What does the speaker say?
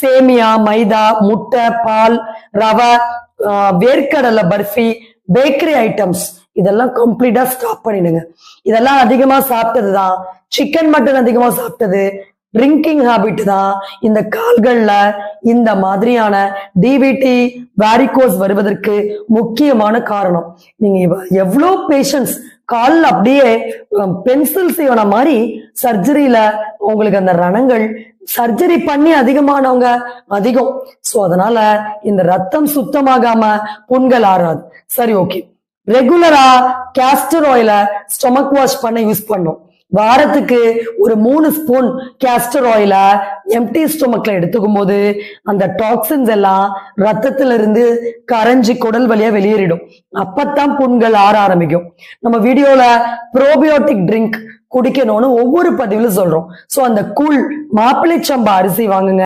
சேமியா, மைதா, முட்டை, பால், ரவை, வேர்க்கடலை பர்ஃபி, பேக்கரி ஐட்டம்ஸ் இதெல்லாம் கம்ப்ளீட்டா ஸ்டாப் பண்ணிடுங்க. இதெல்லாம் அதிகமா சாப்பிட்டதுதான், சிக்கன் மட்டன் அதிகமா சாப்பிட்டது, ட்ரிங்கிங் ஹாபிட் தான் இந்த கால்கள்ல இந்த மாதிரியான டிவிடி வாரிகோஸ் வருவதற்கு முக்கியமான காரணம். நீங்க எவ்வளோ பேஷன்ஸ் காலில் அப்படியே பென்சில் செய்வன மாதிரி சர்ஜரியில உங்களுக்கு அந்த ரணங்கள் சர்ஜரி பண்ணி அதிகமானவங்க அதிகம். சோ அதனால இந்த ரத்தம் சுத்தமாகாம புண்கள் ஆறாது. சரி, ஓகே. ரெகுலரா கேஸ்டர் ஆயில ஸ்டொமக் வாஷ் பண்ண யூஸ் பண்ணும். வாரத்துக்கு ஒரு 3 ஸ்பூன் கேஸ்டர் ஆயில எம்டி ஸ்டொமக்ல எடுத்துக்கும் போது அந்த டாக்ஸின்ஸ் எல்லாம் ரத்தத்துல இருந்து கரைஞ்சி குடல் வழியா வெளியேறிடும். அப்பத்தான் புண்கள் ஆற ஆரம்பிக்கும். நம்ம வீடியோல ப்ரோபியோட்டிக் ட்ரிங்க் குடிக்கணும்னு ஒவ்வொரு பதிவுல சொல்றோம். சோ அந்த கூழ் மாப்பிள்ளை சம்பா அரிசி வாங்குங்க.